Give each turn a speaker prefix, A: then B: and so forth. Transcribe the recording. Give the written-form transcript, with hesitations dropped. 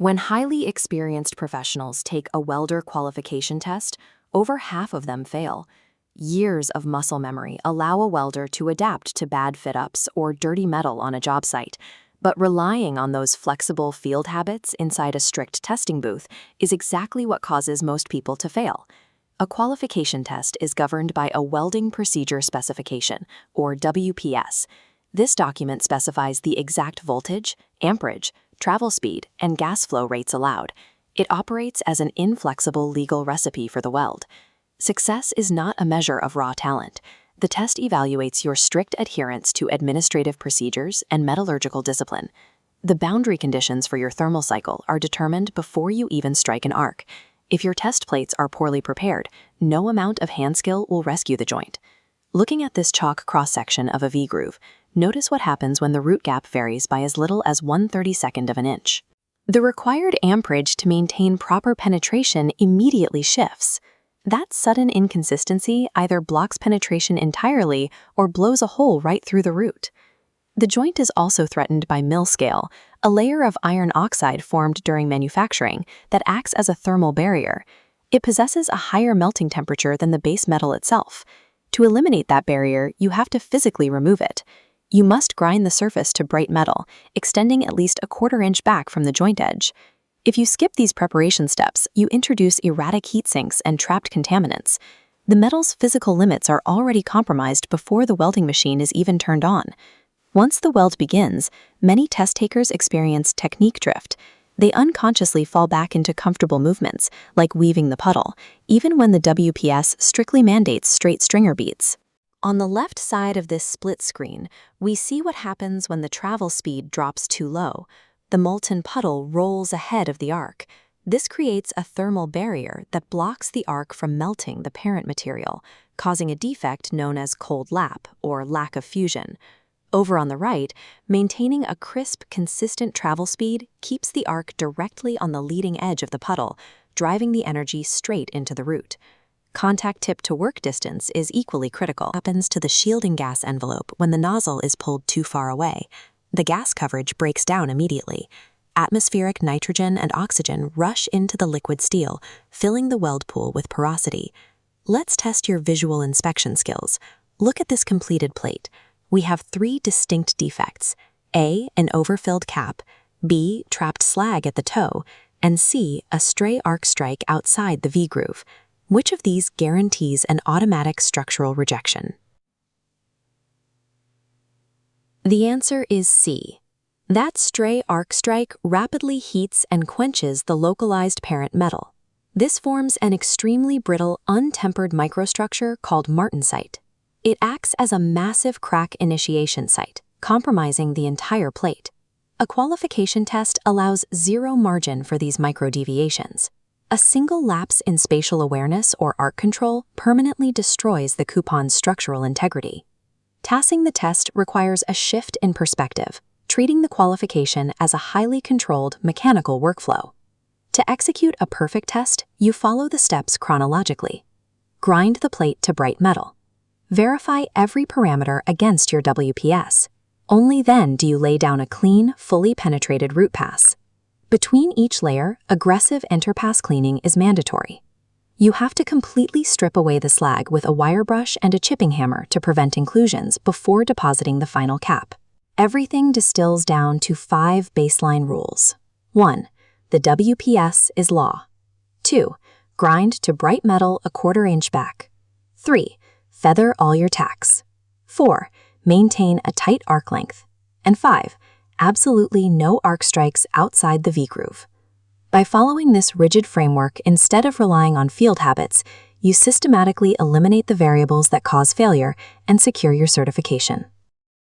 A: When highly experienced professionals take a welder qualification test, over half of them fail. Years of muscle memory allow a welder to adapt to bad fit-ups or dirty metal on a job site, but relying on those flexible field habits inside a strict testing booth is exactly what causes most people to fail. A qualification test is governed by a Welding Procedure Specification, or WPS. This document specifies the exact voltage, amperage, travel speed, and gas flow rates allowed. It operates as an inflexible legal recipe for the weld. Success is not a measure of raw talent. The test evaluates your strict adherence to administrative procedures and metallurgical discipline. The boundary conditions for your thermal cycle are determined before you even strike an arc. If your test plates are poorly prepared, no amount of hand skill will rescue the joint. Looking at this chalk cross-section of a V-groove, notice what happens when the root gap varies by as little as 1/32 of an inch. The required amperage to maintain proper penetration immediately shifts. That sudden inconsistency either blocks penetration entirely or blows a hole right through the root. The joint is also threatened by mill scale, a layer of iron oxide formed during manufacturing that acts as a thermal barrier. It possesses a higher melting temperature than the base metal itself. To eliminate that barrier, you have to physically remove it. You must grind the surface to bright metal, extending at least a 1/4 inch back from the joint edge. If you skip these preparation steps, you introduce erratic heat sinks and trapped contaminants. The metal's physical limits are already compromised before the welding machine is even turned on. Once the weld begins, many test takers experience technique drift. They unconsciously fall back into comfortable movements, like weaving the puddle, even when the WPS strictly mandates straight stringer beats. On the left side of this split screen, we see what happens when the travel speed drops too low. The molten puddle rolls ahead of the arc. This creates a thermal barrier that blocks the arc from melting the parent material, causing a defect known as cold lap, or lack of fusion. Over on the right, maintaining a crisp, consistent travel speed keeps the arc directly on the leading edge of the puddle, driving the energy straight into the root. Contact tip to work distance is equally critical. What happens to the shielding gas envelope when the nozzle is pulled too far away? The gas coverage breaks down immediately. Atmospheric nitrogen and oxygen rush into the liquid steel, filling the weld pool with porosity. Let's test your visual inspection skills. Look at this completed plate. We have 3 distinct defects: A, an overfilled cap, B, trapped slag at the toe, and C, a stray arc strike outside the V-groove. Which of these guarantees an automatic structural rejection? The answer is C. That stray arc strike rapidly heats and quenches the localized parent metal. This forms an extremely brittle, untempered microstructure called martensite. It acts as a massive crack initiation site, compromising the entire plate. A qualification test allows zero margin for these microdeviations. A single lapse in spatial awareness or arc control permanently destroys the coupon's structural integrity. Passing the test requires a shift in perspective, treating the qualification as a highly controlled mechanical workflow. To execute a perfect test, you follow the steps chronologically. Grind the plate to bright metal. Verify every parameter against your WPS. Only then do you lay down a clean, fully penetrated root pass. Between each layer, aggressive interpass cleaning is mandatory. You have to completely strip away the slag with a wire brush and a chipping hammer to prevent inclusions before depositing the final cap. Everything distills down to 5 baseline rules. 1. The WPS is law. 2. Grind to bright metal a 1/4 inch back. 3. Feather all your tacks. 4. Maintain a tight arc length. And 5. Absolutely no arc strikes outside the V-groove. By following this rigid framework instead of relying on field habits, you systematically eliminate the variables that cause failure and secure your certification.